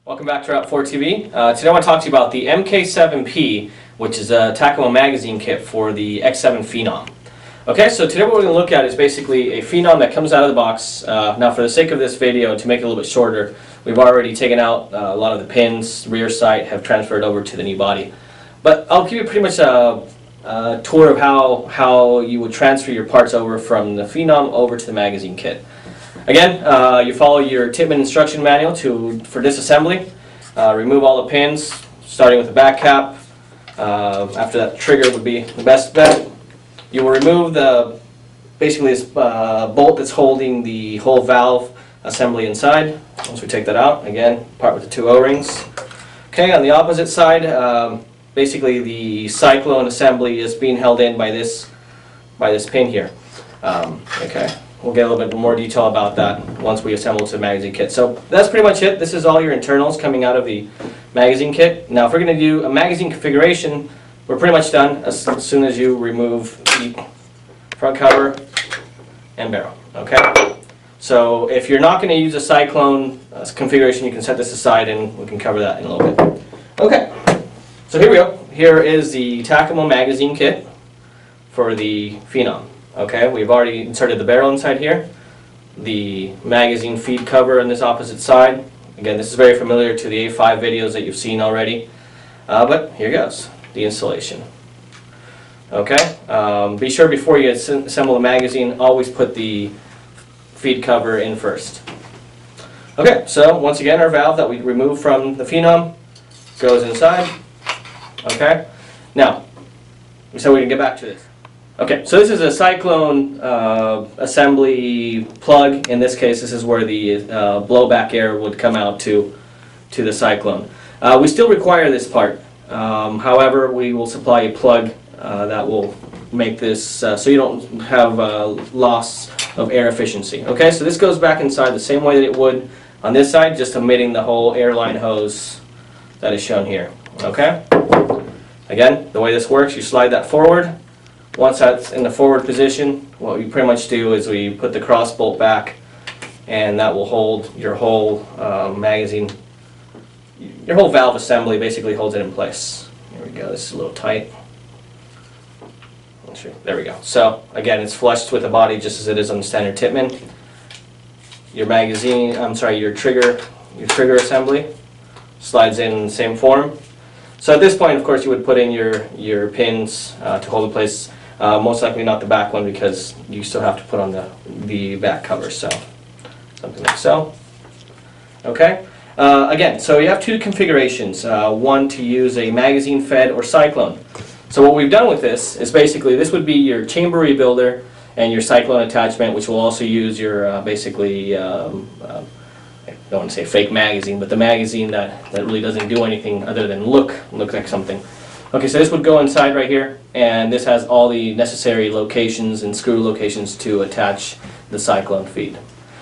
Welcome back to Route 4 TV. Today I want to talk to you about the MK7P, which is a Tacamo magazine kit for the X7 Phenom. Okay, so today what we're going to look at is basically a Phenom that comes out of the box. Now for the sake of this video, to make it a little bit shorter, we've already taken out a lot of the pins, rear sight, have transferred over to the new body. But I'll give you pretty much a tour of how you would transfer your parts over from the Phenom over to the magazine kit. Again, you follow your Tippmann instruction manual for disassembly. Remove all the pins, starting with the back cap. After that, trigger would be the best bet. You will remove basically this bolt that's holding the whole valve assembly inside. Once we take that out, again, part with the two O-rings. Okay, on the opposite side, basically the cyclone assembly is being held in by this pin here. Okay. We'll get a little bit more detail about that once we assemble to the magazine kit. So that's pretty much it. This is all your internals coming out of the magazine kit. Now if we're going to do a magazine configuration, we're pretty much done as soon as you remove the front cover and barrel. Okay? So if you're not going to use a cyclone configuration, you can set this aside and we can cover that in a little bit. Okay, so here we go. Here is the Tacamo magazine kit for the Phenom. Okay, we've already inserted the barrel inside here, the magazine feed cover on this opposite side. Again, this is very familiar to the A5 videos that you've seen already, but here goes, the installation. Okay, be sure before you assemble the magazine, always put the feed cover in first. Okay, so once again, our valve that we removed from the Phenom goes inside. Okay, now, we said we can get back to this. Okay, so this is a cyclone assembly plug. In this case, this is where the blowback air would come out to the cyclone. We still require this part. However, we will supply a plug that will make this so you don't have loss of air efficiency. Okay, so this goes back inside the same way that it would on this side, just omitting the whole airline hose that is shown here. Okay? Again, the way this works, you slide that forward. Once that's in the forward position, what we pretty much do is we put the cross bolt back, and that will hold your whole magazine, your whole valve assembly basically holds it in place. Here we go, this is a little tight. There we go. So again, it's flushed with the body just as it is on the standard Tippmann. Your magazine, your trigger assembly slides in the same form. So at this point, of course, you would put in your pins to hold in place. Most likely not the back one because you still have to put on the back cover, so something like so. Okay. Again, so you have two configurations. One to use a magazine fed or cyclone. So what we've done with this is basically this would be your chamber rebuilder and your cyclone attachment, which will also use your basically I don't want to say fake magazine, but the magazine that really doesn't do anything other than look like something. Okay, so this would go inside right here, and this has all the necessary locations and screw locations to attach the cyclone feed.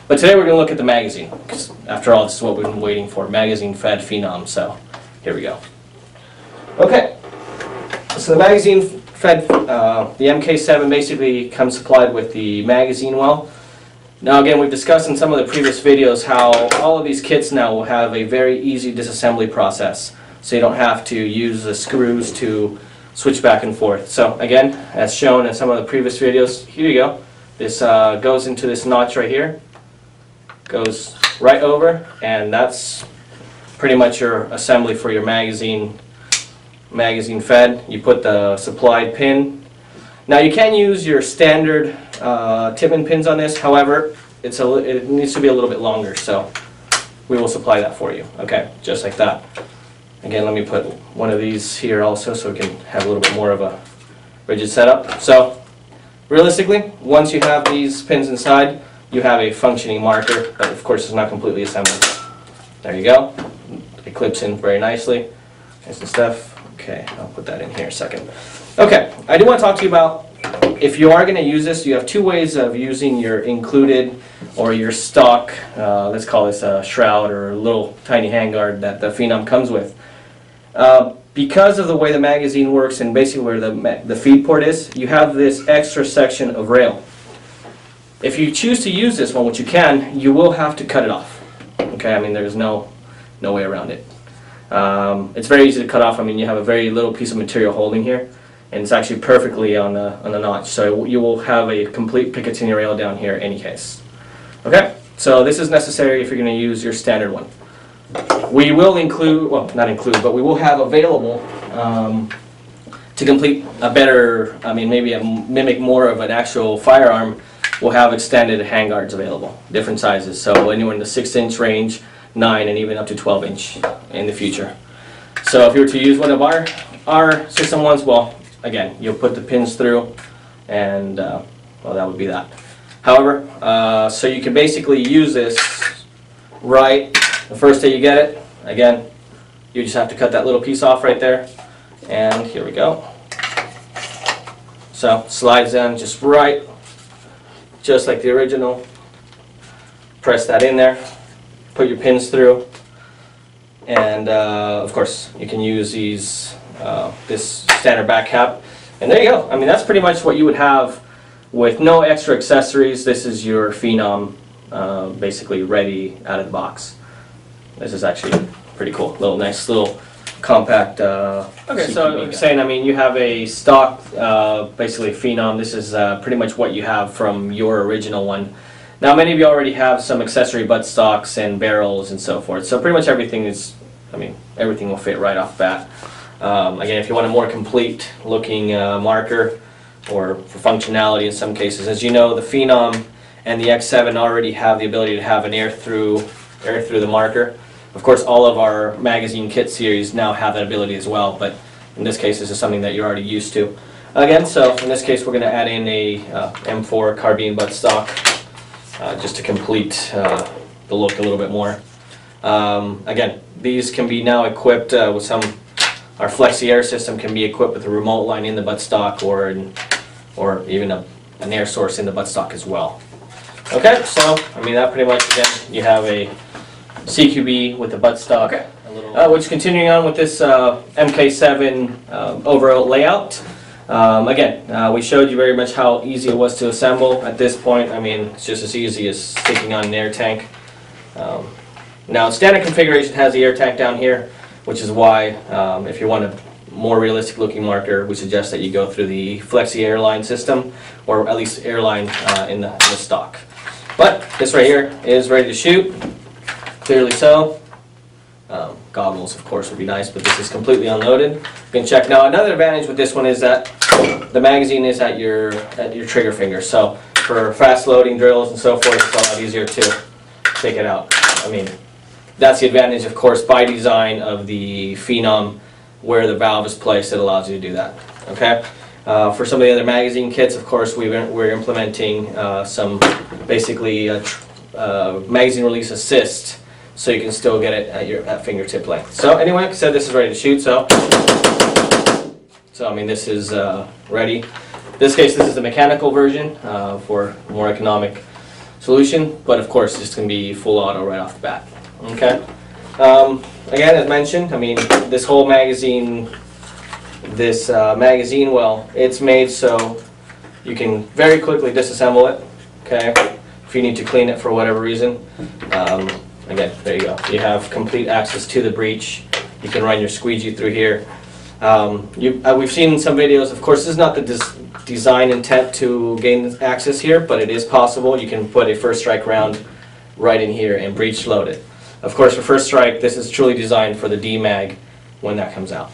But today we're going to look at the magazine, because after all, this is what we've been waiting for, magazine fed Phenom, so here we go. Okay, so the magazine fed, the MK7 basically comes supplied with the magazine well. Now again, we've discussed in some of the previous videos how all of these kits now will have a very easy disassembly process, so you don't have to use the screws to switch back and forth. So again, as shown in some of the previous videos, here you go. This goes into this notch right here, goes right over, and that's pretty much your assembly for your magazine fed. You put the supplied pin. Now you can use your standard Tippmann pins on this, however, it needs to be a little bit longer, so we will supply that for you. Okay, just like that. Again, let me put one of these here also so we can have a little bit more of a rigid setup. So, realistically, once you have these pins inside, you have a functioning marker that of course is not completely assembled. There you go. It clips in very nicely. There's some stuff. Okay, I'll put that in here in a second. Okay, I do want to talk to you about, if you are going to use this, you have two ways of using your included or your stock, let's call this a shroud or a little tiny handguard that the Phenom comes with. Because of the way the magazine works and basically where the feed port is, you have this extra section of rail. If you choose to use this one, which you can, you will have to cut it off. Okay, I mean there's no no way around it. It's very easy to cut off. I mean, you have a very little piece of material holding here, and it's actually perfectly on the notch. So you will have a complete Picatinny rail down here in any case. Okay, so this is necessary if you're going to use your standard one. We will include, well, not include, but we will have available to complete a better, I mean, maybe mimic more of an actual firearm. We'll have extended handguards available, different sizes. So anywhere in the 6-inch range, 9, and even up to 12-inch in the future. So if you were to use one of our system ones, well, again, you'll put the pins through, and well, that would be that. However, so you can basically use this right the first day you get it. Again, you just have to cut that little piece off right there, and here we go. So slides in just right, just like the original. Press that in there, put your pins through, and of course you can use these this standard back cap, and there you go. I mean, that's pretty much what you would have with no extra accessories. This is your Phenom basically ready out of the box. This is actually pretty cool. Nice little compact. Okay, so you're saying, I mean, you have a stock basically Phenom. This is pretty much what you have from your original one. Now, many of you already have some accessory buttstocks and barrels and so forth. So pretty much everything is, I mean, everything will fit right off the bat. Again, if you want a more complete looking marker, or for functionality in some cases, as you know, the Phenom and the X7 already have the ability to have an air through the marker. Of course, all of our magazine kit series now have that ability as well, but in this case, this is something that you're already used to. Again, so in this case, we're going to add in a M4 carbine buttstock just to complete the look a little bit more. Again, these can be now equipped with some. Our Flexi Air system can be equipped with a remote line in the buttstock, or even an air source in the buttstock as well. Okay, so I mean, that pretty much, again, you have a CQB with the buttstock. Okay. Which, continuing on with this MK7 overall layout. Again, we showed you very much how easy it was to assemble. At this point, I mean, it's just as easy as sticking on an air tank. Now, standard configuration has the air tank down here, which is why, if you want a more realistic looking marker, we suggest that you go through the Flexi Airline system, or at least airline in the stock. But this right here is ready to shoot, clearly so. Goggles, of course, would be nice, but this is completely unloaded. You can check. Now, another advantage with this one is that the magazine is at your trigger finger. So for fast loading drills and so forth, it's a lot easier to take it out. I mean, that's the advantage, of course, by design of the Phenom, where the valve is placed. It allows you to do that. Okay. For some of the other magazine kits, of course, we're implementing some basically magazine release assist, so you can still get it at fingertip length. So anyway, like I said, this is ready to shoot. So I mean, this is ready. In this case, this is the mechanical version for a more economic solution, but of course, this can be full auto right off the bat. Okay. Again, as mentioned, I mean, this whole magazine, well, it's made so you can very quickly disassemble it. Okay. If you need to clean it for whatever reason. Again, there you go. You have complete access to the breech. You can run your squeegee through here. We've seen some videos. Of course, this is not the design intent to gain access here, but it is possible. You can put a first strike round right in here and breech load it. Of course, for first strike, this is truly designed for the D-mag when that comes out.